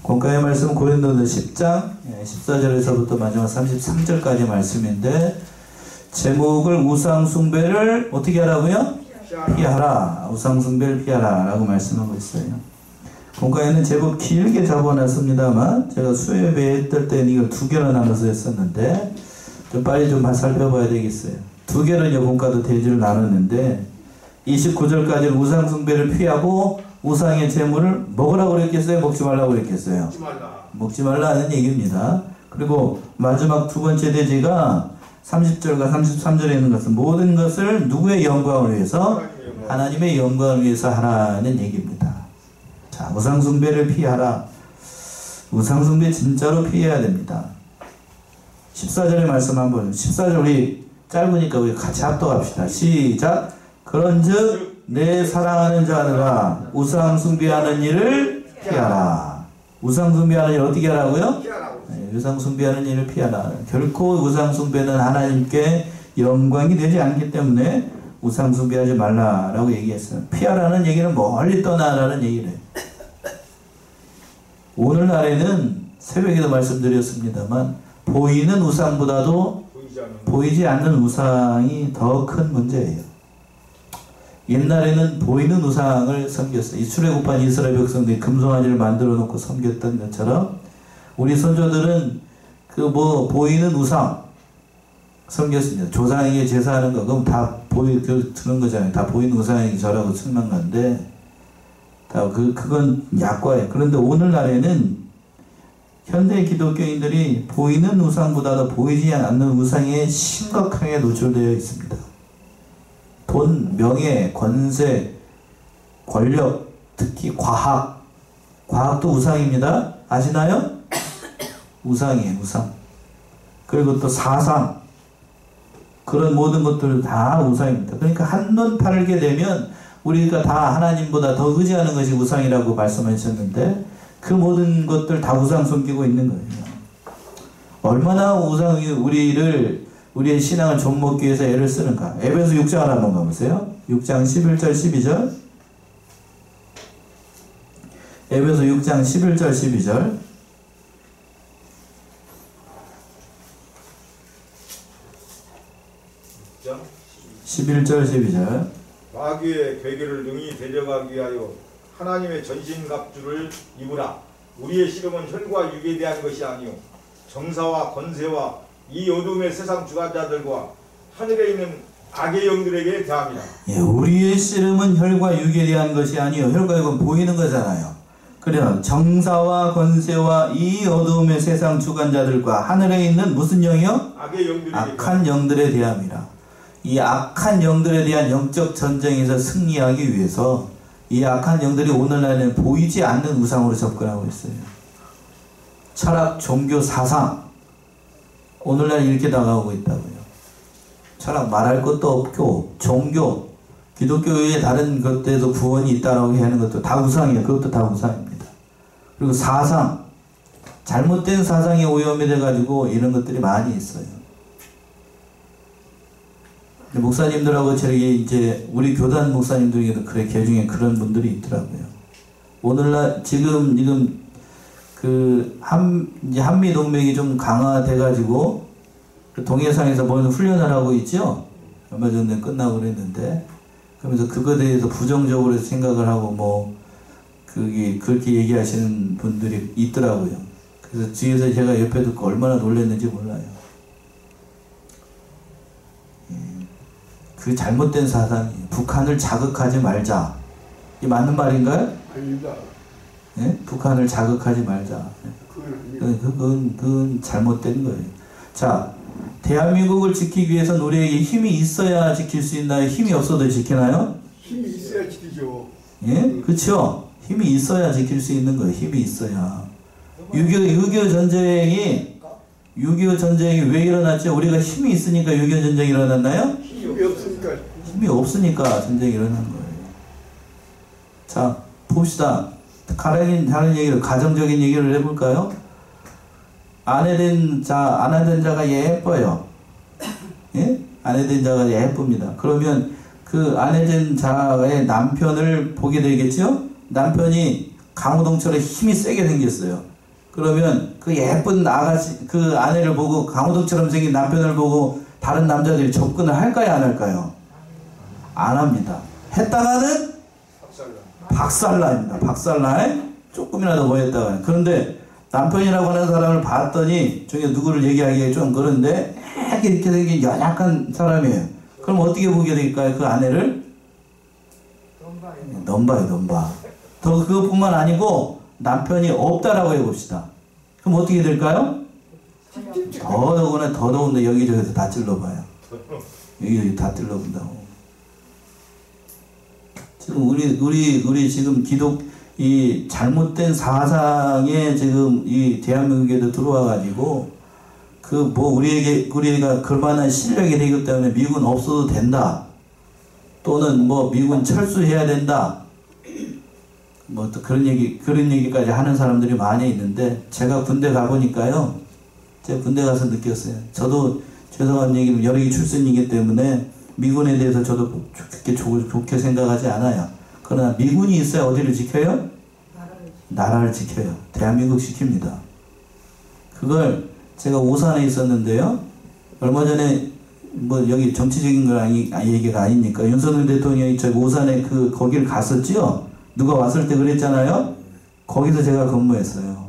본가의 말씀은 고린도서 10장 14절에서부터 마지막 33절까지 말씀인데, 제목을 우상숭배를 어떻게 하라고요? 피하라. 우상숭배를 피하라 라고 말씀하고 있어요. 본가에는 제법 길게 적어놨습니다만, 제가 수요예배 했을 때는 이걸 두 개로 나눠서 했었는데 좀 빨리 좀 살펴봐야 되겠어요. 두 개로 본가도 대지를 나눴는데, 29절까지는 우상숭배를 피하고 우상의 재물을 먹으라고 그랬겠어요? 먹지 말라고 그랬겠어요? 먹지 말라. 먹지 말라는 얘기입니다. 그리고 마지막 두 번째 대지가 30절과 33절에 있는 것은 모든 것을 누구의 영광을 위해서? 하나님의 영광을 위해서 하라는 얘기입니다. 자, 우상숭배를 피하라. 우상숭배 진짜로 피해야 됩니다. 14절의 말씀 한번, 14절 우리 짧으니까 우리 같이 합독합시다. 시작. 그런즉 내 사랑하는 자들아, 우상숭배하는 일을 피하라. 우상숭배하는 일 어떻게 하라고요? 네, 우상숭배하는 일을 피하라. 결코 우상숭배는 하나님께 영광이 되지 않기 때문에 우상숭배하지 말라라고 얘기했어요. 피하라는 얘기는 멀리 떠나라는 얘기를 해요. 오늘날에는 새벽에도 말씀드렸습니다만, 보이는 우상보다도 보이지 않는 우상이 더 큰 문제예요. 옛날에는 보이는 우상을 섬겼어요. 이 출애굽한 이스라엘 백성들이 금송아지를 만들어 놓고 섬겼던 것처럼 우리 선조들은 보이는 우상 섬겼습니다. 조상에게 제사하는 거, 그럼 다 드는 거잖아요. 다 보이는 우상에게 절하고 측만 건데, 그건 약과예요. 그런데 오늘날에는 현대 기독교인들이 보이는 우상보다도 보이지 않는 우상에 심각하게 노출되어 있습니다. 돈, 명예, 권세, 권력, 특히 과학도 우상입니다. 아시나요? 우상이에요, 우상. 그리고 또 사상, 그런 모든 것들 다 우상입니다. 그러니까 한눈 팔게 되면 우리가 다 하나님보다 더 의지하는 것이 우상이라고 말씀하셨는데, 그 모든 것들 다 우상 섬기고 있는 거예요. 얼마나 우상이 우리의 신앙을 좀먹기 위해서 애를 쓰는가. 에베소 6장을 한번 가보세요. 6장 11절 12절. 에베소 6장 11절 12절. 11절 12절. 마귀의 괴계를 능히 데려가기 위하여 하나님의 전신갑주를 입으라. 우리의 씨름은 혈과 육에 대한 것이 아니요 정사와 권세와 이 어둠의 세상 주관자들과 하늘에 있는 악의 영들에게 대합니다. 예, 우리의 씨름은 혈과 육에 대한 것이 아니요, 혈과 육은 보이는 거잖아요. 그래요. 정사와 권세와 이 어둠의 세상 주관자들과 하늘에 있는 무슨 영이요? 악의 영들에게 악한 영들에 대함이라. 이 악한 영들에 대한 영적 전쟁에서 승리하기 위해서 이 악한 영들이 오늘날에는 보이지 않는 우상으로 접근하고 있어요. 철학, 종교, 사상, 오늘날 이렇게 나가고 있다고요. 철학 말할 것도 없고, 종교, 기독교의 다른 것들에서 구원이 있다라고 하는 것도 다 우상이에요. 그것도 다 우상입니다. 그리고 사상, 잘못된 사상이 오염이 돼가지고 이런 것들이 많이 있어요. 목사님들하고 저기 이제 우리 교단 목사님들에게도 그래, 개중에 그런 분들이 있더라고요. 오늘날 지금 이제 한미 동맹이 좀 강화돼가지고 그 동해상에서 뭔 훈련을 하고 있죠. 얼마 전에 끝나고 그랬는데, 그러면서 그거에 대해서 부정적으로 생각을 하고 그렇게 얘기하시는 분들이 있더라고요. 그래서 뒤에서 제가 옆에 듣고 얼마나 놀랐는지 몰라요. 그 잘못된 사상이에요. 북한을 자극하지 말자. 이게 맞는 말인가요? 아닙니다. 예? 북한을 자극하지 말자. 그건 잘못된 거예요. 자, 대한민국을 지키기 위해서는 우리에게 힘이 있어야 지킬 수 있나요? 힘이 없어도 지키나요? 힘이 있어야 지키죠. 예? 그렇죠? 힘이 있어야 지킬 수 있는 거예요. 힘이 있어야. 6.25 전쟁이 왜 일어났죠? 우리가 힘이 있으니까 6.25 전쟁이 일어났나요? 힘이 없으니까. 힘이 없으니까 전쟁이 일어난 거예요. 자, 봅시다. 다른 얘기를, 가정적인 얘기를 해볼까요? 아내 된 자가 예뻐요. 예? 아내 된 자가 예쁩니다. 그러면 그 아내 된 자의 남편을 보게 되겠죠? 남편이 강호동처럼 힘이 세게 생겼어요. 그러면 그 예쁜 아가씨, 그 아내를 보고 강호동처럼 생긴 남편을 보고 다른 남자들이 접근을 할까요, 안 할까요? 안 합니다. 했다가는 박살납니다. 박살나. 조금이라도 뭐 했다가. 그런데 남편이라고 하는 사람을 봤더니 저게 누구를 얘기하기에 좀 그런데 이렇게 생긴 연약한 사람이에요. 그럼 어떻게 보게 될까요? 그 아내를? 넘봐요. 더 그것뿐만 아니고 남편이 없다라고 해봅시다. 그럼 어떻게 될까요? 더더군다나 여기저기서 다 찔러봐요. 여기저기 다 찔러본다고. 지금 우리 지금 이 잘못된 사상에 지금 이 대한민국에도 들어와가지고 우리가 그만한 실력이 되기 때문에 미군 없어도 된다. 또는 뭐 미군 철수해야 된다. 뭐 또 그런 얘기까지 하는 사람들이 많이 있는데 제가 군대 가보니까요. 제가 군대 가서 느꼈어요. 저도 죄송한 얘기는 여력이 출신이기 때문에 미군에 대해서 저도 좋게 생각하지 않아요. 그러나 미군이 있어야 어디를 지켜요? 나라를 지켜요. 대한민국 지킵니다. 그걸 제가 오산에 있었는데요. 얼마 전에 뭐 여기 정치적인 건 얘기가 아니니까 윤석열 대통령이 저기 오산에 거기를 갔었지요. 누가 왔을 때 그랬잖아요. 거기서 제가 근무했어요.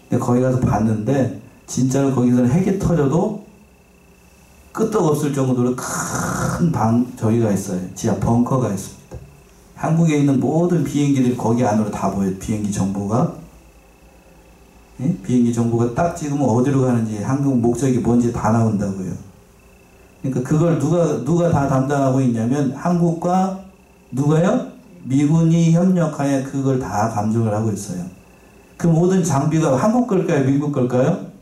근데 거기 가서 봤는데 진짜로 거기서는 핵이 터져도 끄떡없을 정도로 큰 저기가 있어요. 지하 벙커가 있습니다. 한국에 있는 모든 비행기들이 거기 안으로 다 보여요. 비행기 정보가. 예? 비행기 정보가 딱 찍으면 어디로 가는지 한국 목적이 뭔지 다 나온다고요. 그러니까 그걸 누가 다 담당하고 있냐면 한국과 누가요? 미군이 협력하여 그걸 다 감독을 하고 있어요. 그 모든 장비가 한국 걸까요? 미국 걸까요?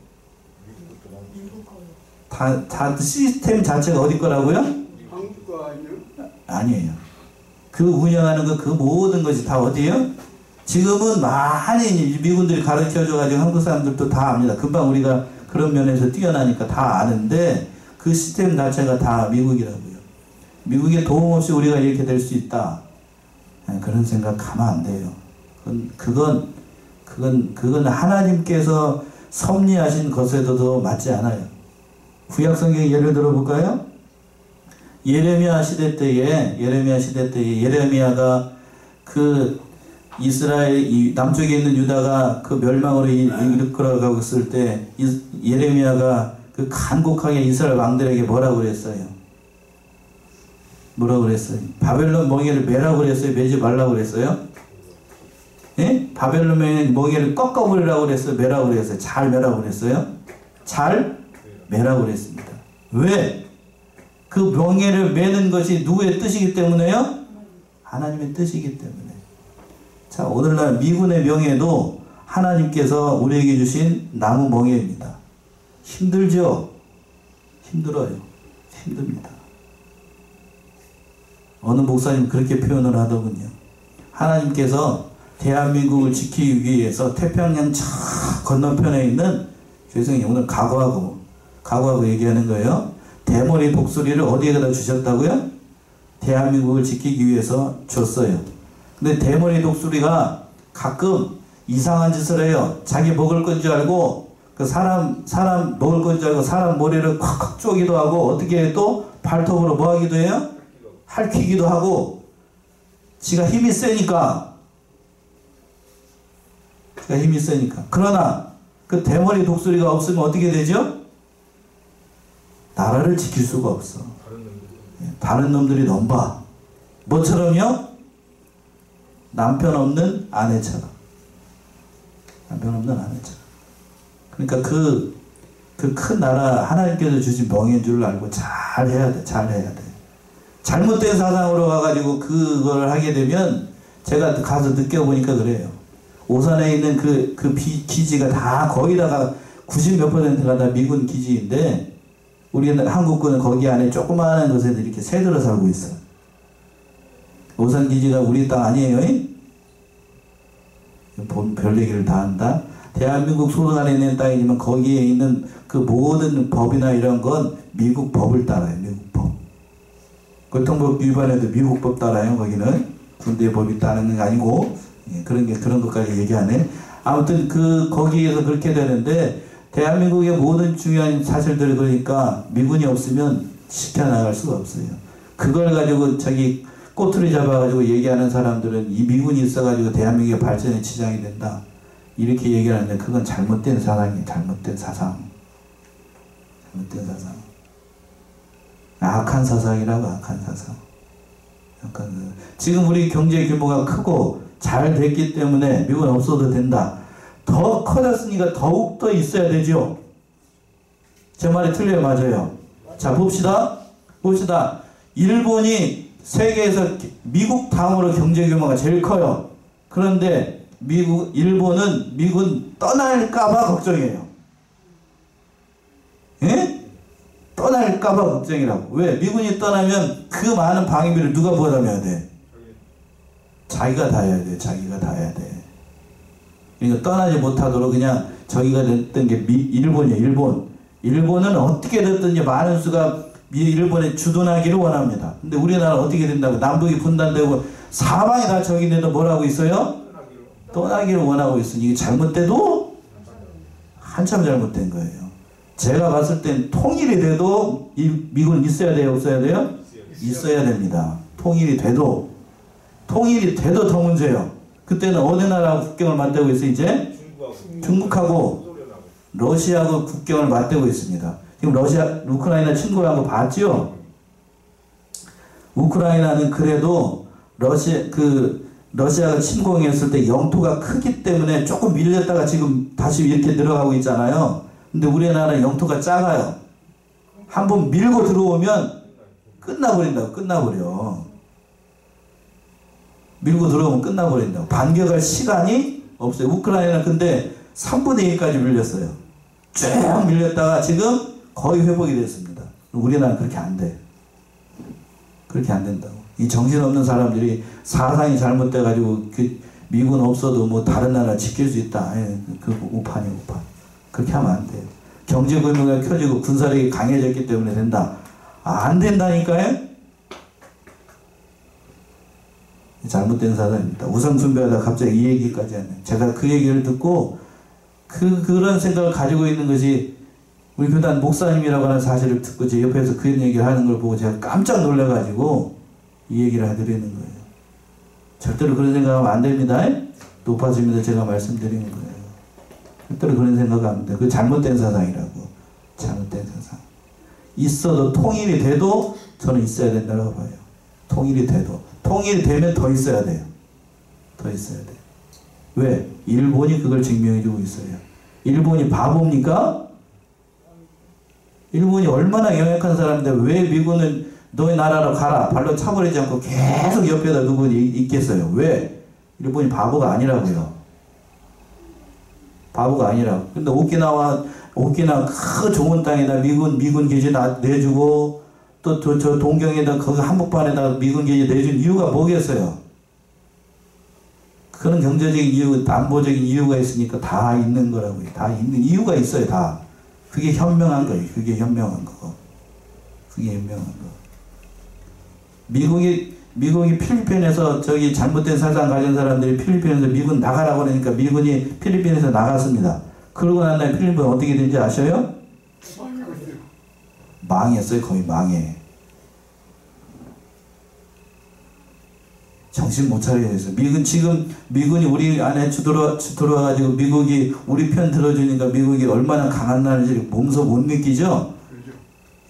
다 시스템 자체가 어디 거라고요? 한국 거 아니에요? 아니에요. 그 운영하는 그 모든 것이 다 어디에요? 지금은 많이 미군들이 가르쳐줘가지고 한국 사람들도 다 압니다. 금방 우리가 그런 면에서 뛰어나니까 다 아는데 그 시스템 자체가 다 미국이라고요. 미국의 도움 없이 우리가 이렇게 될 수 있다. 그런 생각하면 안 돼요. 그건 하나님께서 섭리하신 것에도 맞지 않아요. 구약성경 예를 들어볼까요? 예레미야 시대 때에 예레미야가 그 이스라엘 남쪽에 있는 유다가 그 멸망으로 이끌어가고 있을 때 예레미야가 그 간곡하게 이스라엘 왕들에게 뭐라고 그랬어요? 바벨론 멍에를 매라고 그랬어요? 매지 말라고 그랬어요? 예? 바벨론 멍에를 꺾어버리라고 그랬어요? 매라고 그랬어요? 잘 매라고 그랬어요? 잘 매라고 그랬습니다. 왜? 그 멍에를 매는 것이 누구의 뜻이기 때문에요? 하나님의 뜻이기 때문에. 자, 오늘날 미군의 명예도 하나님께서 우리에게 주신 나무 멍에입니다. 힘들죠? 힘들어요. 힘듭니다. 어느 목사님 그렇게 표현을 하더군요. 하나님께서 대한민국을 지키기 위해서 태평양 저 건너편에 있는 죄송해요. 오늘 각오하고 얘기하는 거예요. 대머리 독수리를 어디에다 주셨다고요? 대한민국을 지키기 위해서 줬어요. 근데 대머리 독수리가 가끔 이상한 짓을 해요. 자기 먹을 건 줄 알고 그 사람 먹을 건 줄 알고 사람 머리를 콱콱 쪼기도 하고 어떻게 해 또 발톱으로 뭐 하기도 해요? 핥히기도 하고 지가 힘이 세니까 그러나 그 대머리 독수리가 없으면 어떻게 되죠? 나라를 지킬 수가 없어. 다른 놈들이 넘봐. 뭐처럼요? 남편 없는 아내처럼. 그러니까 그 큰 나라 하나님께서 주신 명예인 줄 알고 잘 해야 돼. 잘못된 사상으로 가가지고 그걸 하게 되면 제가 가서 느껴보니까 그래요. 오산에 있는 그 기지가 다 거의 다가 90몇 %가 다 미군 기지인데 우리는 한국군은 거기 안에 조그마한 곳에 이렇게 새들어 살고 있어요. 오산 기지가 우리 땅 아니에요? 별 얘기를 다 한다. 대한민국 소득 안에 있는 땅이지만 거기에 있는 그 모든 법이나 이런 건 미국 법을 따라요. 미국 법. 교통법 위반해도 미국 법 따라요. 거기는 군대 법이 따르는 게 아니고 그런 것까지 얘기하네. 아무튼 거기에서 그렇게 되는데, 대한민국의 모든 중요한 사실들이 그러니까 미군이 없으면 지켜나갈 수가 없어요. 그걸 가지고 자기 꼬투리 잡아가지고 얘기하는 사람들은 이 미군이 있어가지고 대한민국의 발전에 지장이 된다, 이렇게 얘기를 하는데 그건 잘못된 사상이에요. 잘못된 사상. 잘못된 사상. 악한 사상이라고. 악한 사상. 지금 우리 경제 규모가 크고 잘 됐기 때문에 미군 없어도 된다. 더 커졌으니까 더욱 더 있어야 되죠. 제 말이 틀려요, 맞아요? 자, 봅시다. 일본이 세계에서 미국 다음으로 경제 규모가 제일 커요. 그런데 일본은 미군 떠날까봐 걱정이에요. 예? 떠날까봐 걱정이라고. 왜? 미군이 떠나면 그 많은 방위비를 누가 부담해야 돼? 자기가 다 해야 돼. 자기가 다 해야 돼. 그러니까 떠나지 못하도록 그냥 저기가 됐던 게 일본이에요. 일본은 어떻게 됐든지 많은 수가 일본에 주둔하기를 원합니다. 근데 우리나라는 어떻게 된다고? 남북이 분단되고 사방이 다 적이 돼도 뭐라고 있어요? 떠나기를 원하고 있으니 이게 잘못돼도 한참 잘못된 거예요. 제가 봤을 땐 통일이 돼도 이 미군 있어야 돼요? 없어야 돼요? 있어야 됩니다. 통일이 돼도 더 문제예요. 그때는 어느 나라하고 국경을 맞대고 있어요? 이제 중국하고 러시아하고 국경을 맞대고 있습니다. 지금 우크라이나 침공한 거 봤죠? 우크라이나는 그래도 러시아가 침공했을 때 영토가 크기 때문에 조금 밀렸다가 지금 다시 이렇게 들어가고 있잖아요. 근데 우리나라는 영토가 작아요. 한번 밀고 들어오면 끝나버려. 밀고 들어오면 끝나버린다고. 반격할 시간이 없어요. 우크라이나는 근데 3분의 1까지 밀렸어요. 쭉 밀렸다가 지금 거의 회복이 됐습니다. 우리나라는 그렇게 안 돼. 그렇게 안 된다고. 이 정신없는 사람들이 사상이 잘못돼가지고 미군 없어도 뭐 다른 나라 지킬 수 있다. 그 우판. 그렇게 하면 안 돼요. 경제 규모가 켜지고 군사력이 강해졌기 때문에 된다. 안 된다니까요? 잘못된 사상입니다. 우상숭배하다 갑자기 이 얘기까지 하네. 제가 그 얘기를 듣고 그런 생각을 가지고 있는 것이 우리 교단 목사님이라고 하는 사실을 듣고 제 옆에서 그런 얘기를 하는 걸 보고 제가 깜짝 놀라가지고 이 얘기를 해드리는 거예요. 절대로 그런 생각하면 안 됩니다. 높아집니다. 제가 말씀드리는 거예요. 절대로 그런 생각하면 안 돼요. 그 잘못된 사상이라고. 잘못된 사상. 있어도 통일이 돼도 저는 있어야 된다고 봐요. 통일이 되면 더 있어야 돼요. 더 있어야 돼요. 왜? 일본이 그걸 증명해주고 있어요. 일본이 바보입니까? 일본이 얼마나 영약한 사람인데 왜 미군은 너희 나라로 가라 발로 차버리지 않고 계속 옆에다 두고 있겠어요? 왜? 일본이 바보가 아니라고요. 바보가 아니라고. 근데 오키나와 그 좋은 땅에다 미군 기지 내주고 또 저 동경에다 거기 한복판에다 미군 기지 내준 이유가 뭐겠어요? 그런 경제적인 이유, 안보적인 이유가 있으니까 다 있는 거라고요. 다 있는 이유가 있어요. 다. 그게 현명한 거예요. 그게 현명한 거. 미국이 필리핀에서 저기 잘못된 사상 가진 사람들이 필리핀에서 미군 나가라고 그러니까 미군이 필리핀에서 나갔습니다. 그러고 난 다음에 필리핀 어떻게 된지 아셔요? 망했어요. 거의 망해. 정신 못 차리게 됐어요. 미군이 우리 안에 들어와가지고 미국이 우리 편 들어주니까 미국이 얼마나 강한 나라인지 몸소 못 느끼죠?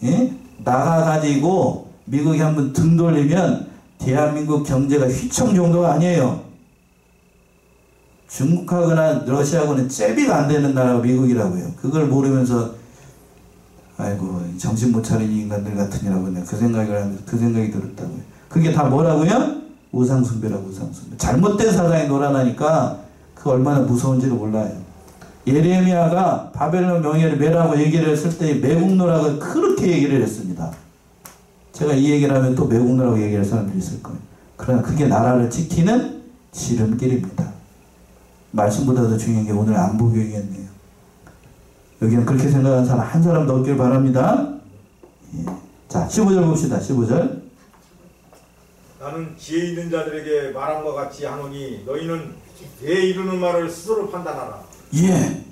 예? 나가가지고 미국이 한번 등 돌리면 대한민국 경제가 휘청 정도가 아니에요. 중국하거나 러시아하고는 잽이가 안 되는 나라가 미국이라고요. 그걸 모르면서 아이고 정신 못 차린 인간들 같으니라고 그 생각이 들었다고요. 그게 다 뭐라고요? 우상숭배라고. 우상숭배. 잘못된 사상이 놀아나니까 그 얼마나 무서운지를 몰라요. 예레미야가 바벨론 명예를 매라고 얘기를 했을 때 매국노라고 그렇게 얘기를 했습니다. 제가 이 얘기를 하면 또 매국노라고 얘기할 사람들이 있을 거예요. 그러나 그게 나라를 지키는 지름길입니다. 말씀보다 더 중요한 게 오늘 안보교육이었네요. 여기는 그렇게 생각하는 사람 한 사람도 없길 바랍니다. 예. 자, 15절 봅시다. 15절. 나는 지혜 있는 자들에게 말함과 같이 하노니 너희는 내 이루는 말을 스스로 판단하라. 예.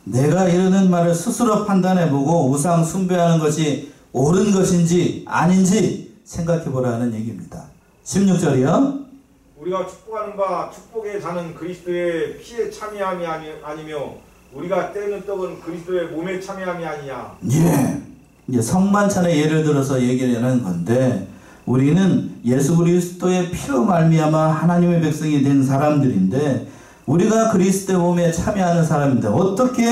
내가 이르는 말을 스스로 판단해보고 우상 숭배하는 것이 옳은 것인지 아닌지 생각해보라는 얘기입니다. 16절이요. 우리가 축복하는 바 축복에 사는 그리스도의 피에 참여함이 아니며 우리가 떼는 떡은 그리스도의 몸에 참여함이 아니냐. 예. 이제 성만찬의 예를 들어서 얘기를 하는 건데 우리는 예수 그리스도의 피로 말미암아 하나님의 백성이 된 사람들인데 우리가 그리스도의 몸에 참여하는 사람인데 어떻게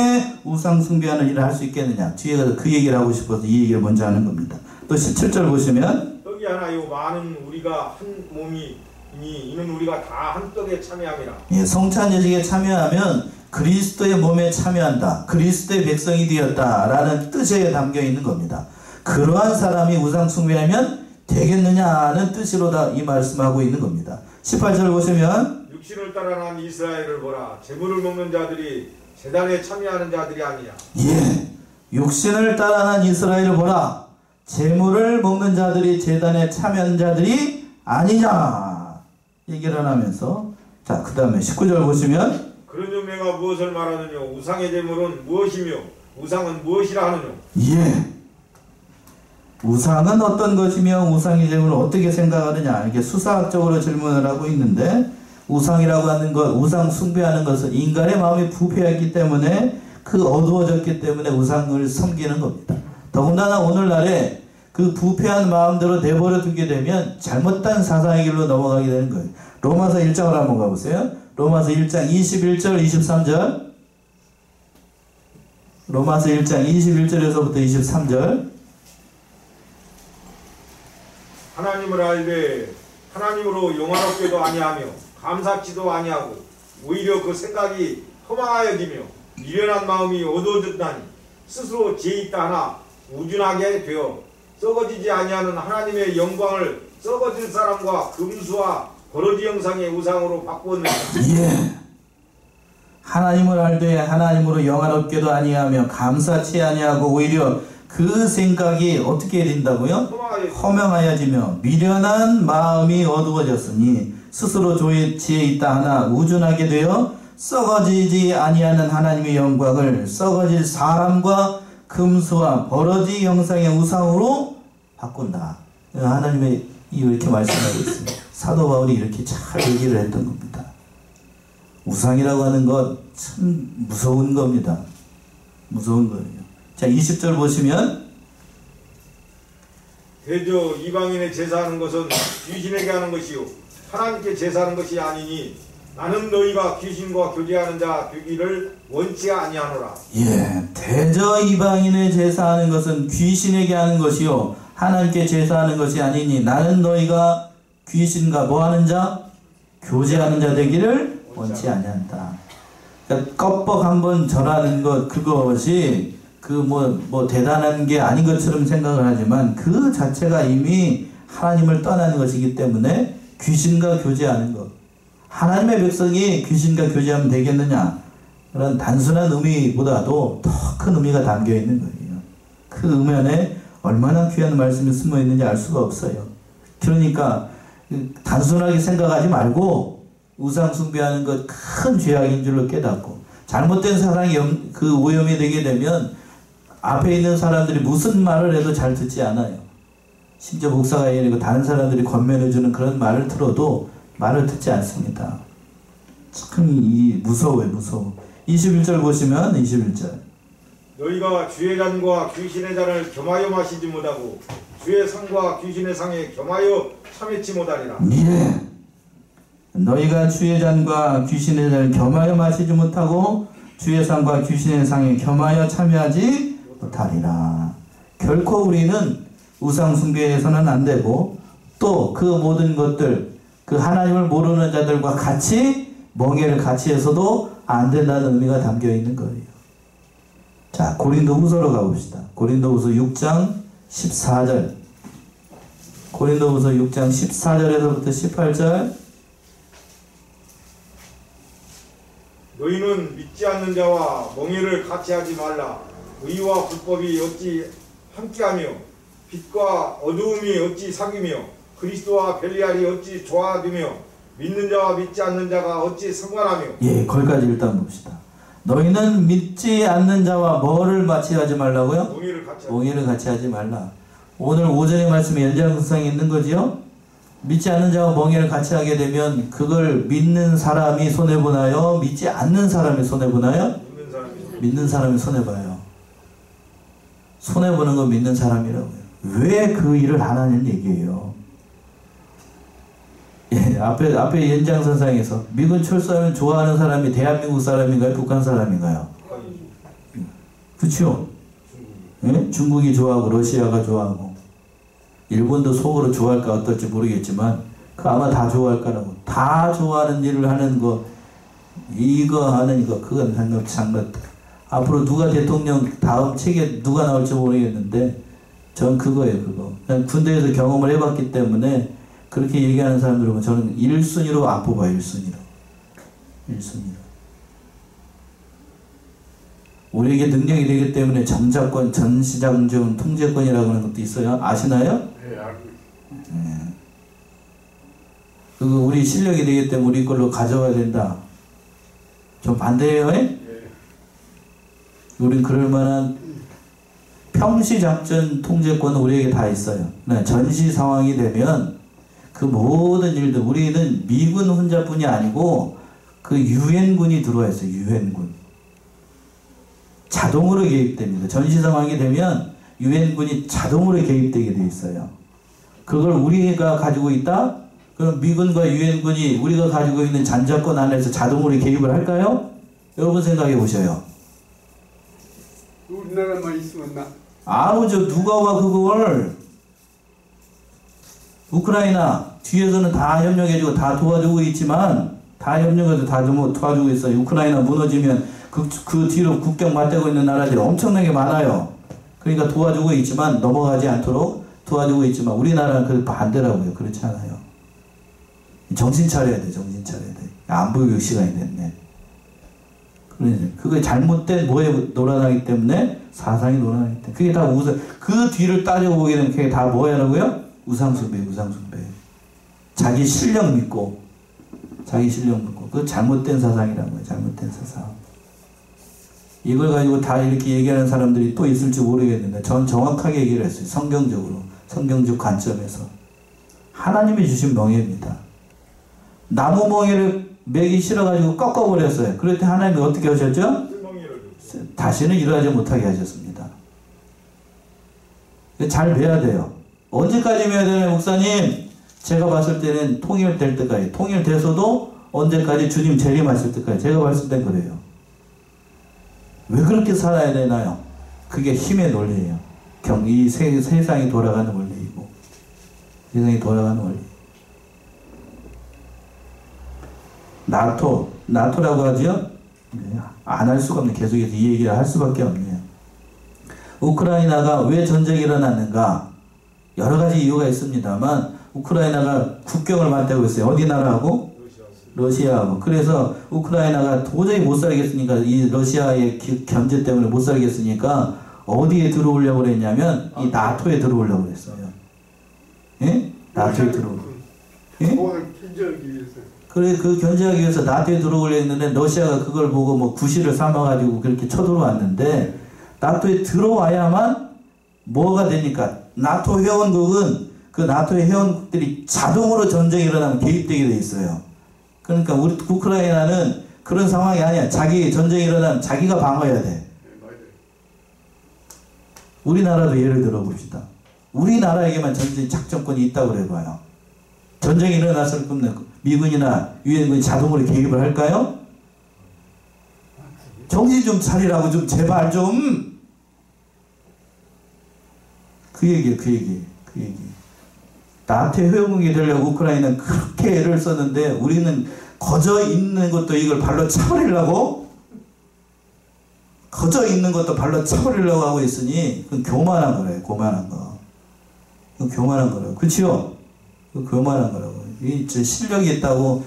우상 숭배하는 일을 할 수 있겠느냐. 뒤에 가서 그 얘기를 하고 싶어서 이 얘기를 먼저 하는 겁니다. 또 17절 보시면 떡이 하나요 많은 우리가 한 몸이니 이는 우리가 다 한 떡에 참여함이라. 예, 성찬 예식에 참여하면 그리스도의 몸에 참여한다. 그리스도의 백성이 되었다라는 뜻에 담겨 있는 겁니다. 그러한 사람이 우상 숭배하면 되겠느냐는 뜻으로다 이 말씀하고 있는 겁니다. 18절 보시면 육신을 따라 난 이스라엘을 보라. 재물을 먹는 자들이 제단에 참여하는 자들이 아니냐. 예, 육신을 따라 난 이스라엘을 보라. 재물을 먹는 자들이 제단에 참여하는 자들이 아니냐 얘기를 하면서 자, 그 다음에 19절 보시면 그러면 내가 무엇을 말하느냐. 우상의 재물은 무엇이며 우상은 무엇이라 하느냐. 예, 우상은 어떤 것이며 우상의 재물을 어떻게 생각하느냐 이렇게 수사학적으로 질문을 하고 있는데 우상이라고 하는 것, 우상 숭배하는 것은 인간의 마음이 부패했기 때문에 그 어두워졌기 때문에 우상을 섬기는 겁니다. 더군다나 오늘날에 그 부패한 마음대로 내버려 두게 되면 잘못된 사상의 길로 넘어가게 되는 거예요. 로마서 1장을 한번 가보세요. 로마서 1장 21절 23절 로마서 1장 21절에서부터 23절 하나님을 알되 하나님으로 영화롭게도 아니하며 감사치도 아니하고 오히려 그 생각이 허망하여지며 미련한 마음이 어두워졌다니 스스로 죄 있다 하나 우준하게 되어 썩어지지 아니하는 하나님의 영광을 썩어질 사람과 금수와 버러지 형상의 우상으로 바꾸었느니라. 예. 하나님을 알되 하나님으로 영화롭게도 아니하며 감사치 아니하고 오히려 그 생각이 어떻게 된다고요? 허명하여지며 미련한 마음이 어두워졌으니 스스로 지혜 있다 하나 우준하게 되어 썩어지지 아니하는 하나님의 영광을 썩어질 사람과 금수와 버러지 형상의 우상으로 바꾼다. 하나님의 이렇게 말씀하고 있습니다. 사도 바울이 이렇게 잘 얘기를 했던 겁니다. 우상이라고 하는 것 참 무서운 겁니다. 무서운 거예요. 자, 20절 보시면 대저 이방인의 제사하는 것은 귀신에게 하는 것이요 하나님께 제사하는 것이 아니니 나는 너희가 귀신과 교제하는 자 되기를 원치 아니하노라. 예, 대저 이방인의 제사하는 것은 귀신에게 하는 것이요 하나님께 제사하는 것이 아니니 나는 너희가 귀신과 뭐하는 자? 교제하는 자 되기를 원치 아니한다. 그러니까 껍벅 한번 절하는 것 그것이 뭐 대단한 게 아닌 것처럼 생각을 하지만 그 자체가 이미 하나님을 떠나는 것이기 때문에 귀신과 교제하는 것. 하나님의 백성이 귀신과 교제하면 되겠느냐? 그런 단순한 의미보다도 더 큰 의미가 담겨 있는 거예요. 그 의면에 얼마나 귀한 말씀이 숨어 있는지 알 수가 없어요. 그러니까 단순하게 생각하지 말고 우상 숭배하는 것 큰 죄악인 줄로 깨닫고 잘못된 사상이 그 오염이 되게 되면 앞에 있는 사람들이 무슨 말을 해도 잘 듣지 않아요. 심지어 목사가 아니고 다른 사람들이 권면해주는 그런 말을 들어도 말을 듣지 않습니다. 참 무서워요. 무서워. 21절 보시면 21절 너희가 주의 잔과 귀신의 잔을 겸하여 마시지 못하고 주의 상과 귀신의 상에 겸하여 참여치 못하리라. 예. 너희가 주의 잔과 귀신의 잔을 겸하여 마시지 못하고 주의 상과 귀신의 상에 겸하여 참여하지 못하리라. 결코 우리는 우상 숭배해서는 안 되고 또 그 모든 것들 그 하나님을 모르는 자들과 같이 멍해를 같이 해서도 안 된다는 의미가 담겨 있는 거예요. 자, 고린도후서로 가봅시다. 고린도후서 6장 14절 고린도후서 6장 14절에서부터 18절 너희는 믿지 않는 자와 멍에를 같이 하지 말라. 의와 불법이 어찌 함께하며 빛과 어두움이 어찌 사귀며 그리스도와 벨리알이 어찌 조화되며 믿는 자와 믿지 않는 자가 어찌 상관하며. 예, 거기까지 일단 봅시다. 너희는 믿지 않는 자와 뭐를 같이 하지 말라고요? 몽해를 같이 하지 말라. 오늘 오전의 말씀에 연장선상에 있는 거지요? 믿지 않는 자와 몽해를 같이 하게 되면 그걸 믿는 사람이 손해보나요? 믿지 않는 사람이 손해보나요? 믿는 사람이 손해봐요. 손해보는 건 믿는 사람이라고요. 왜 그 일을 안 하는 얘기예요? 예, 앞에 연장선상에서 미군 철수하면 좋아하는 사람이 대한민국 사람인가요? 북한 사람인가요? 그렇죠? 예? 중국이 좋아하고 러시아가 좋아하고 일본도 속으로 좋아할까 어떨지 모르겠지만 그 아마 다 좋아할 거라고. 다 좋아하는 일을 하는 거 이거 하는 거 그건 상관. 앞으로 누가 대통령 다음 책에 누가 나올지 모르겠는데 전 그거예요. 그거. 그냥 군대에서 경험을 해봤기 때문에 그렇게 얘기하는 사람들 보면 저는 1순위로 안 뽑아요. 1순위로. 우리에게 능력이 되기 때문에 정자권, 전시장정 통제권이라고 하는 것도 있어요. 아시나요? 네, 알고 있어요. 네. 그거 우리 실력이 되기 때문에 우리 걸로 가져와야 된다. 좀 반대해요? 네. 우린 그럴 만한 평시작전 통제권은 우리에게 다 있어요. 전시 상황이 되면 그 모든 일들 우리는 미군 혼자뿐이 아니고 그 유엔군이 들어와 있어요. 유엔군. 자동으로 개입됩니다. 전시 상황이 되면 유엔군이 자동으로 개입되게 돼 있어요. 그걸 우리가 가지고 있다? 그럼 미군과 유엔군이 우리가 가지고 있는 잔자권 안에서 자동으로 개입을 할까요? 여러분 생각해 보셔요. 우리나라만 있으면 아무죠. 누가 와 그걸. 우크라이나 뒤에서는 다 협력해주고 다 도와주고 있지만 다 협력해서 다 도와주고 있어요. 우크라이나 무너지면 그 뒤로 국경 맞대고 있는 나라들이 엄청나게 많아요. 그러니까 도와주고 있지만 넘어가지 않도록 도와주고 있지만 우리나라는 그 반대라고요. 그렇지 않아요. 정신 차려야 돼. 정신 차려야 돼. 안보교육 시간이 됐네. 그게 잘못된 뭐에 놀아나기 때문에 사상이 놀아나기 때문에 그게 다 그 뒤를 따져보게 되면 그게 다 뭐야라고요? 우상숭배. 자기 실력 믿고 그 잘못된 사상이라는 거예요. 잘못된 사상. 이걸 가지고 다 이렇게 얘기하는 사람들이 또 있을지 모르겠는데 전 정확하게 얘기를 했어요. 성경적 관점에서 하나님이 주신 멍에입니다. 나무 멍에를 맥이 실어가지고 꺾어버렸어요. 그럴 때 하나님이 어떻게 하셨죠? 다시는 일어나지 못하게 하셨습니다. 잘 매야 돼요. 언제까지 매야 되나요, 목사님? 제가 봤을 때는 통일될 때까지. 통일돼서도 언제까지? 주님 재림하실 때까지. 제가 봤을 땐 그래요. 왜 그렇게 살아야 되나요? 그게 힘의 논리예요. 이 세상이 돌아가는 원리이고. 세상이 돌아가는 원리. 나토라고 하죠? 안 할 수가 없네. 계속해서 이 얘기를 할 수밖에 없네요. 우크라이나가 왜 전쟁이 일어났는가? 여러 가지 이유가 있습니다만 우크라이나가 국경을 맞대고 있어요. 어디 나라하고? 러시아하고. 그래서 우크라이나가 도저히 못 살겠으니까 이 러시아의 견제 때문에 못 살겠으니까 어디에 들어오려고 그랬냐면 이 나토에 들어오려고 그랬어요. 예? 나토에 들어오려고. 예? 견제하기 위해서. 그래 그 견제하기 위해서 나토에 들어오려 했는데 러시아가 그걸 보고 뭐 구실을 삼아가지고 그렇게 쳐들어왔는데 나토에 들어와야만 뭐가 되니까 나토 회원국은 그 나토의 회원국들이 자동으로 전쟁이 일어나면 개입되게 돼 있어요. 그러니까 우리 우크라이나는 그런 상황이 아니야. 자기 전쟁이 일어나면 자기가 방어해야 돼. 우리나라도 예를 들어 봅시다. 우리나라에게만 전쟁 작전권이 있다고 그래봐요. 전쟁이 일어났을 뿐 미군이나 유엔군이 자동으로 개입을 할까요? 정신 좀 차리라고 좀 제발 좀. 그 얘기. 나토 회원국이 되려고 우크라이나는 그렇게 애를 썼는데 우리는 거저 있는 것도 이걸 발로 차버리려고 하고 있으니 그건 교만한 거래요. 교만한 거. 그건 교만한 거라고. 그치요? 그건 교만한 거라고. 이 실력이 있다고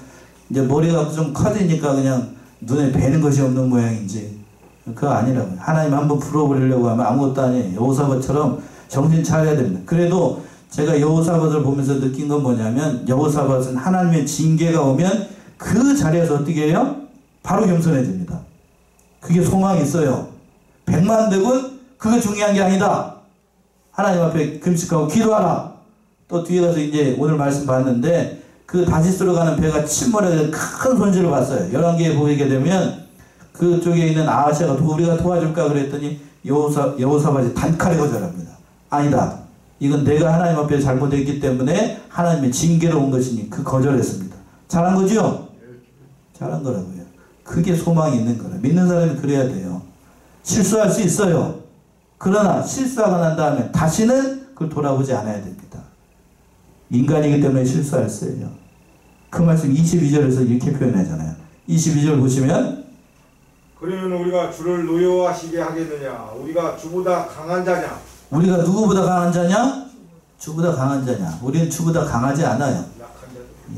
이제 머리가 좀 커지니까 그냥 눈에 뵈는 것이 없는 모양인지 그거 아니라고요. 하나님 한번 풀어버리려고 하면 아무것도 아니에요. 여호사밧처럼 정신 차려야 됩니다. 그래도 제가 여호사밧을 보면서 느낀 건 뭐냐면 여호사밧은 하나님의 징계가 오면 그 자리에서 어떻게 해요? 바로 겸손해집니다. 그게 소망이 있어요. 100만 대군 그게 중요한 게 아니다. 하나님 앞에 금식하고 기도하라. 또 뒤에 가서 이제 오늘 말씀 봤는데 그 다시스로 가는 배가 침몰해서 큰 손실을 봤어요. 11개에 보이게 되면 그쪽에 있는 아하시아가 우리가 도와줄까 그랬더니 여호사밧이 단칼에 거절합니다. 아니다. 이건 내가 하나님 앞에 잘못했기 때문에 하나님의 징계로 온 것이니 그 거절했습니다. 잘한 거죠? 잘한 거라고요. 그게 소망이 있는 거라. 믿는 사람이 그래야 돼요. 실수할 수 있어요. 그러나 실수하고 난 다음에 다시는 그걸 돌아보지 않아야 됩니다. 인간이기 때문에 실수할 수 있어요. 그 말씀 22절에서 이렇게 표현하잖아요. 22절 보시면 그러면 우리가 주를 노여워하시게 하겠느냐? 우리가 주보다 강한 자냐? 우리가 누구보다 강한 자냐? 주보다 강한 자냐? 우리는 주보다 강하지 않아요.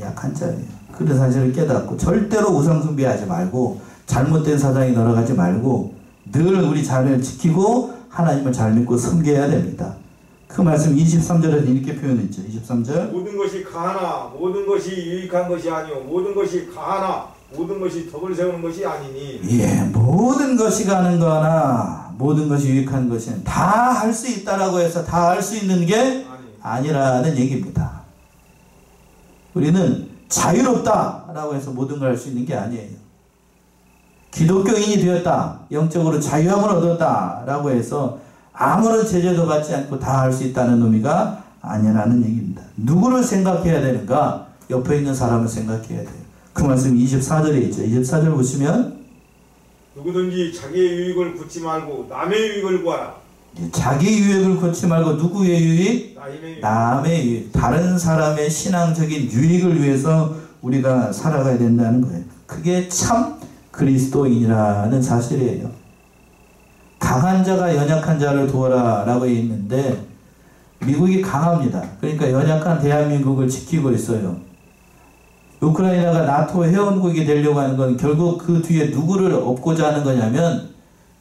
약한 자예요. 그 사실을 깨닫고 절대로 우상숭배하지 말고 잘못된 사상에 넘어가지 말고 늘 우리 자신을 지키고 하나님을 잘 믿고 섬겨야 됩니다. 그 말씀 23절에서 이렇게 표현했죠. 23절 모든 것이 가하나 모든 것이 유익한 것이 아니오 모든 것이 가하나 모든 것이 덕을 세우는 것이 아니니. 예, 모든 것이 가는 거나 모든 것이 유익한 것은 다 할 수 있다라고 해서 다 할 수 있는 게 아니라는 얘기입니다. 우리는 자유롭다라고 해서 모든 걸 할 수 있는 게 아니에요. 기독교인이 되었다, 영적으로 자유함을 얻었다라고 해서 아무런 제재도 받지 않고 다 할 수 있다는 의미가 아니라는 얘기입니다. 누구를 생각해야 되는가? 옆에 있는 사람을 생각해야 돼요. 그 말씀 24절에 있죠. 24절 보시면 누구든지 자기의 유익을 굳지 말고 남의 유익을 구하라. 자기 유익을 굳지 말고 누구의 유익? 남의 유익. 다른 사람의 신앙적인 유익을 위해서 우리가 살아가야 된다는 거예요. 그게 참 그리스도인이라는 사실이에요. 강한 자가 연약한 자를 도와라 라고 있는데 미국이 강합니다. 그러니까 연약한 대한민국을 지키고 있어요. 우크라이나가 나토 회원국이 되려고 하는 건 결국 그 뒤에 누구를 업고자 하는 거냐면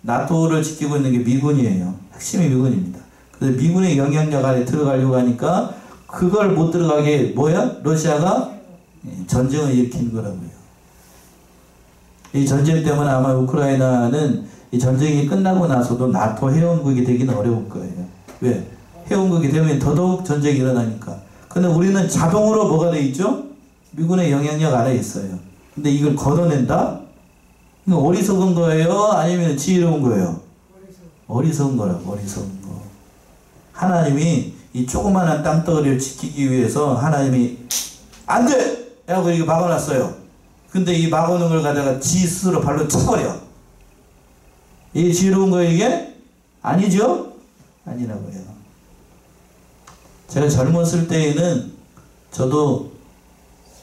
나토를 지키고 있는 게 미군이에요. 핵심이 미군입니다. 그래서 미군의 영향력 안에 들어가려고 하니까 그걸 못 들어가게 뭐야? 러시아가 전쟁을 일으킨 거라고요. 이 전쟁 때문에 아마 우크라이나는 이 전쟁이 끝나고 나서도 나토 회원국이 되기는 어려울 거예요. 왜? 회원국이 되면 더더욱 전쟁이 일어나니까. 근데 우리는 자동으로 뭐가 돼 있죠? 미군의 영향력 아래 있어요. 근데 이걸 걷어낸다? 이거 어리석은 거예요? 아니면 지혜로운 거예요? 어리석은 거라고, 어리석은 거. 하나님이 이 조그마한 땅덩어리를 지키기 위해서 하나님이 안 돼! 하고 이렇게 막아놨어요. 근데 이 막아놓은 걸 가다가 지 스스로 발로 차버려. 이게 지혜로운 거예요, 이게? 아니죠? 아니라고요. 제가 젊었을 때에는 저도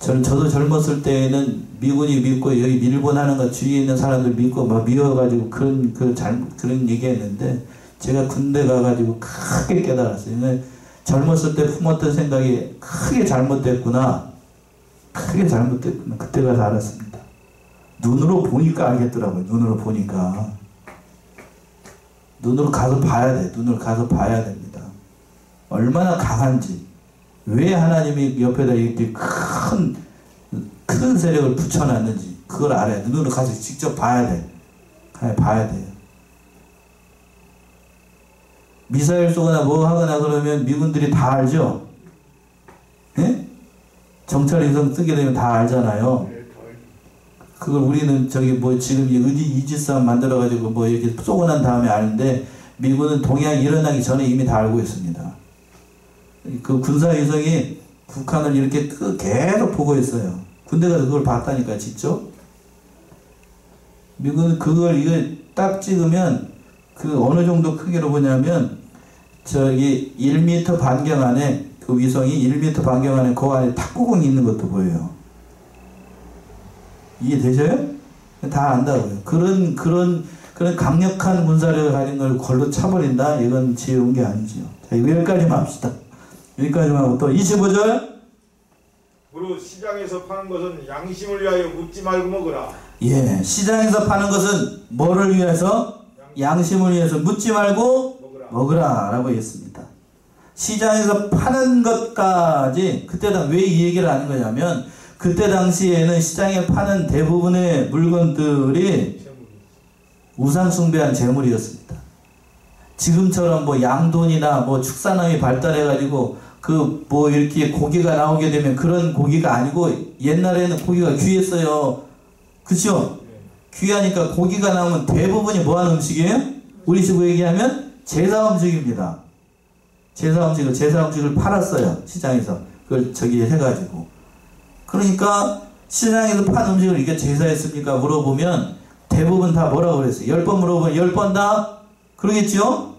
젊었을 때에는 미군이 믿고 여기 일본 하는 거 주위에 있는 사람들 믿고 막 미워가지고 그런 얘기했는데 제가 군대 가가지고 크게 깨달았어요. 젊었을 때 품었던 생각이 크게 잘못됐구나. 그때 가서 알았습니다. 눈으로 보니까 알겠더라고요. 눈으로 보니까. 눈으로 가서 봐야 돼. 눈으로 가서 봐야 됩니다. 얼마나 강한지. 왜 하나님이 옆에다 이렇게 큰 세력을 붙여놨는지 그걸 알아야 돼. 눈으로 가서 직접 봐야 돼. 봐야 돼요. 미사일 쏘거나 뭐 하거나 그러면 미군들이 다 알죠? 예? 정찰 위성 쓰게 되면 다 알잖아요. 그걸 우리는 지금 이지스함 만들어가지고 뭐 이렇게 쏘고 난 다음에 아는데 미군은 동향이 일어나기 전에 이미 다 알고 있습니다. 그 군사위성이 북한을 이렇게 계속 보고 있어요. 군대 가서 그걸 봤다니까, 직접. 미국은 이거 딱 찍으면 그 어느 정도 크기로 보냐면 1m 반경 안에 그 위성이 1m 반경 안에 그 안에 탁구공이 있는 것도 보여요. 이해되셔요? 다 안다고요. 그런 강력한 군사력을 가진 걸 걸로 차버린다? 이건 지혜로운 게 아니지요. 자, 이거 여기까지만 합시다. 여기까지만 하고 또 25절. 무릇 시장에서 파는 것은 양심을 위하여 묻지 말고 먹으라. 예, 시장에서 파는 것은 뭐를 위해서? 양심을 위해서 묻지 말고 먹으라 라고 했습니다. 시장에서 파는 것까지, 그때 왜 이 얘기를 하는 거냐면, 그때 당시에는 시장에 파는 대부분의 물건들이 우상숭배한 재물이었습니다. 지금처럼 뭐 양돈이나 뭐 축산업이 발달해가지고 그 뭐 이렇게 고기가 나오게 되면 그런 고기가 아니고, 옛날에는 고기가 귀했어요. 그쵸? 귀하니까 고기가 나오면 대부분이 뭐 하는 음식이에요? 우리 식으로 얘기하면 제사 음식입니다. 제사 음식을 팔았어요. 시장에서. 그걸 저기 해가지고. 그러니까 시장에서 판 음식을 이게 제사했습니까? 물어보면 대부분 다 뭐라고 그랬어요? 10번 물어보면 10번 다? 그러겠죠?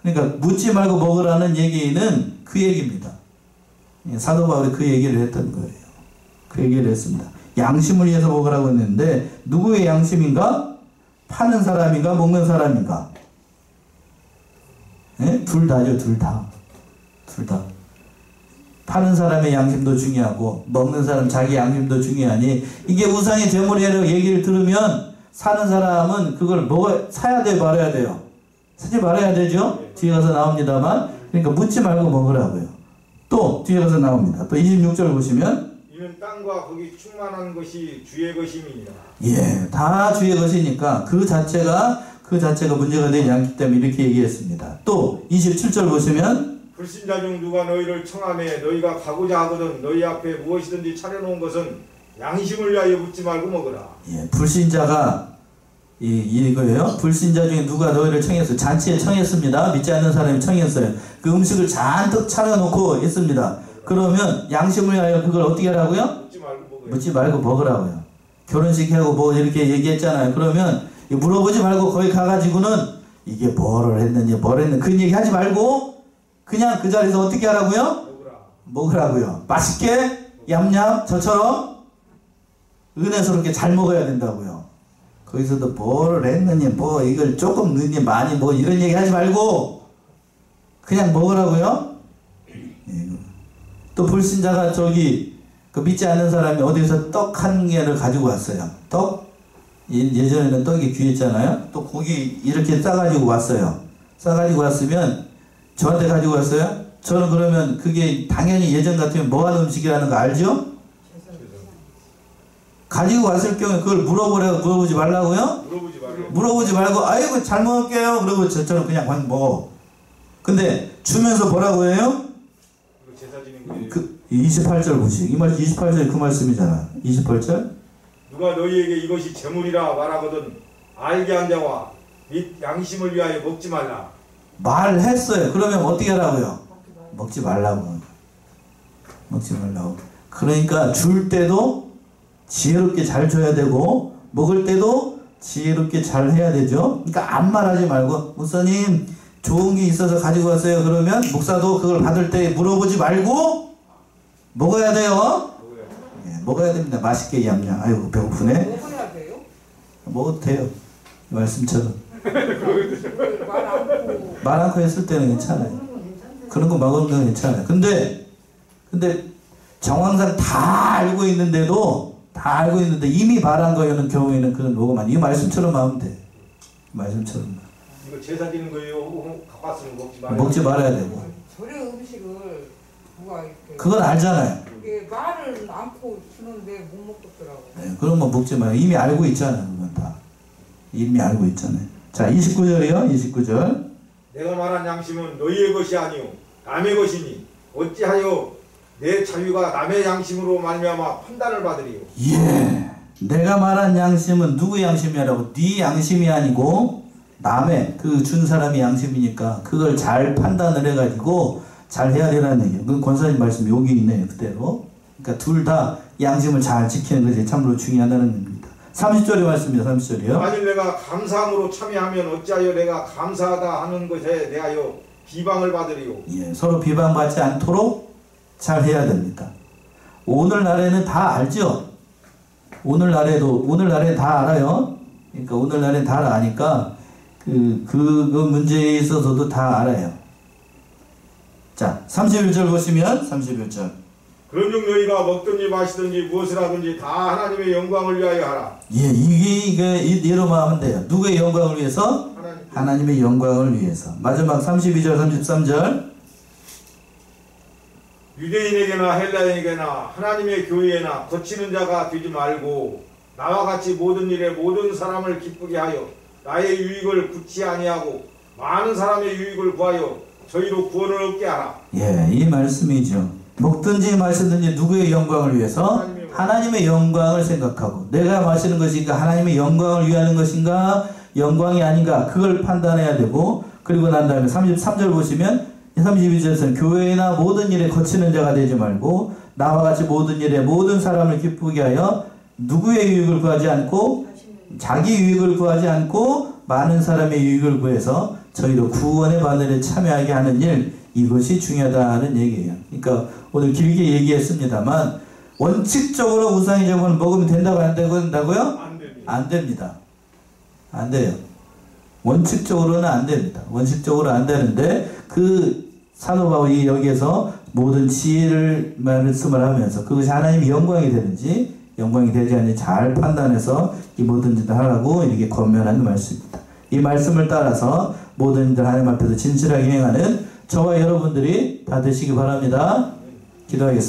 그러니까 묻지 말고 먹으라는 얘기는 그 얘기입니다. 사도 바울이 그 얘기를 했던 거예요. 그 얘기를 했습니다. 양심을 위해서 먹으라고 했는데 누구의 양심인가? 파는 사람인가? 먹는 사람인가? 네? 둘 다죠. 둘 다. 파는 사람의 양심도 중요하고 먹는 사람 자기 양심도 중요하니, 이게 우상의 제물이라고 얘기를 들으면 사는 사람은 그걸 사야 돼요? 말아야 돼요? 사지 말아야 되죠? 뒤에 가서 나옵니다만, 그러니까 묻지 말고 먹으라고요. 또 뒤에 가서 나옵니다. 또 26절 보시면, 이는 땅과 거기 충만한 것이 주의 것임이니라. 예, 다 주의 것이니까 그 자체가 문제가 되지 않기 때문에 이렇게 얘기했습니다. 또 27절 보시면, 불신자 중 누가 너희를 청하매 너희가 가고자 하거든 너희 앞에 무엇이든지 차려놓은 것은 양심을 위하여 묻지 말고 먹으라. 예, 불신자가 이거예요. 불신자 중에 누가 너희를 청했어요. 잔치에 청했습니다. 믿지 않는 사람이 청했어요. 그 음식을 잔뜩 차려놓고 있습니다. 그러면 양심을 위하여 그걸 어떻게 하라고요? 묻지 말고 먹으라고요. 결혼식 하고 뭐 이렇게 얘기했잖아요. 그러면 물어보지 말고 거기 가가지고는 이게 뭐를 했느냐 그 얘기 하지 말고 그냥 그 자리에서 어떻게 하라고요? 먹으라고요. 맛있게 얌얌 저처럼 은혜스럽게 잘 먹어야 된다고요. 거기서도 뭐를 했느냐 뭐 이걸 조금 넣느냐 많이 뭐 이런 얘기 하지 말고 그냥 먹으라고요. 또 불신자가 저기 그 믿지 않는 사람이 어디서 떡 한 개를 가지고 왔어요. 떡? 예전에는 떡이 귀했잖아요. 또 고기 이렇게 싸가지고 왔어요. 싸가지고 왔으면 저한테 가지고 왔어요. 저는 그러면 그게 당연히 예전 같으면 뭐 하는 음식이라는 거 알죠? 가지고 왔을 경우에 그걸 물어보지 말라고요? 물어보지 말고 아이고 잘 먹을게요. 그러고 저처럼 그냥 먹어. 근데 주면서 뭐라고 해요? 그 28절 보시죠. 이 말 28절 그 말씀이잖아. 28절. 누가 너희에게 이것이 재물이라 말하거든 알게 한 자와 및 양심을 위하여 먹지 말라. 말했어요. 그러면 어떻게 하라고요? 먹지 말라고. 먹지 말라고. 그러니까 줄 때도 지혜롭게 잘 줘야 되고 먹을 때도 지혜롭게 잘 해야 되죠. 그러니까 아무 말하지 말고 목사님 좋은 게 있어서 가지고 왔어요. 그러면 목사도 그걸 받을 때 물어보지 말고 먹어야 돼요. 예, 먹어야 됩니다. 맛있게 얌얌. 아이고 배고프네. 먹어야 돼요? 먹어도 돼요. 말씀처럼. 말 않고 했을 때는 괜찮아요. 그런 거 먹으면 괜찮아요. 근데 정황상 다 알고 있는데 이미 말한 거는 경우에는 그건 먹으면 이 말씀처럼 하면 돼. 말씀처럼. 이거 제사 지는 거예요. 갖고 왔으면 먹지 말아야 되고. 저런 음식을 누가 이렇게 그건 알잖아요. 이게 말을 않고 주는데 못 먹겠더라고. 네, 그런 거 먹지 마요. 이미 알고 있잖아요. 그건 다. 이미 알고 있잖아요. 자, 29절이요. 29절. 내가 말한 양심은 너희의 것이 아니오 남의 것이니 어찌하여 내 자유가 남의 양심으로 말미암아 판단을 받으리요. 예. 내가 말한 양심은 누구 양심이라고? 네 양심이 아니고 남의 그 준 사람의 양심이니까 그걸 잘 판단을 해가지고 잘 해야 되라는 얘기예요. 그 권사님 말씀 여기 있네요. 그대로. 그러니까 둘 다 양심을 잘 지키는 것이 참으로 중요하다는 겁니다. 30절의 말씀입니다. 30절이요. 만일 내가 감사함으로 참여하면 어찌하여 내가 감사하다 하는 것에 대하여 비방을 받으리요. 예, 서로 비방받지 않도록 잘 해야 됩니다. 오늘날에는 다 알죠? 오늘날에 다 알아요. 그러니까 오늘날에 다 아니까 그 문제에 있어서도 다 알아요. 자, 31절 보시면 31절. 그런즉 너희가 먹든지 마시든지 무엇을 하든지 다 하나님의 영광을 위하여 하라. 예, 이게 이로만 하면 돼요. 누구의 영광을 위해서? 하나님의 영광을 위해서. 마지막 32절 33절. 유대인에게나 헬라인에게나 하나님의 교회에나 거치는 자가 되지 말고 나와 같이 모든 일에 모든 사람을 기쁘게 하여 나의 유익을 굳이 아니하고 많은 사람의 유익을 구하여 저희로 구원을 얻게 하라. 예, 이 말씀이죠. 먹든지 마시든지 누구의 영광을 위해서? 하나님의 영광을 생각하고 내가 마시는 것인가 하나님의 영광을 위하는 것인가 영광이 아닌가 그걸 판단해야 되고 그리고 난 다음에 33절 보시면 32절에서는 교회나 모든 일에 거치는 자가 되지 말고 나와 같이 모든 일에 모든 사람을 기쁘게 하여 누구의 유익을 구하지 않고 자기 유익을 구하지 않고 많은 사람의 유익을 구해서 저희도 구원의 바늘에 참여하게 하는 일 이것이 중요하다는 얘기예요. 그러니까 오늘 길게 얘기했습니다만 원칙적으로 우상의 제물을 먹으면 된다고 안 된다고요? 안 됩니다. 안 돼요. 원칙적으로는 안 됩니다. 원칙적으로 안 되는데 그 사도 바울이 여기에서 모든 지혜를 말씀을 하면서 그것이 하나님의 영광이 되는지 영광이 되지 않는지 잘 판단해서 이 모든 일을 하라고 이렇게 권면하는 말씀입니다. 이 말씀을 따라서 모든 일들 하나님 앞에서 진실하게 행하는 저와 여러분들이 다 되시기 바랍니다. 기도하겠습니다.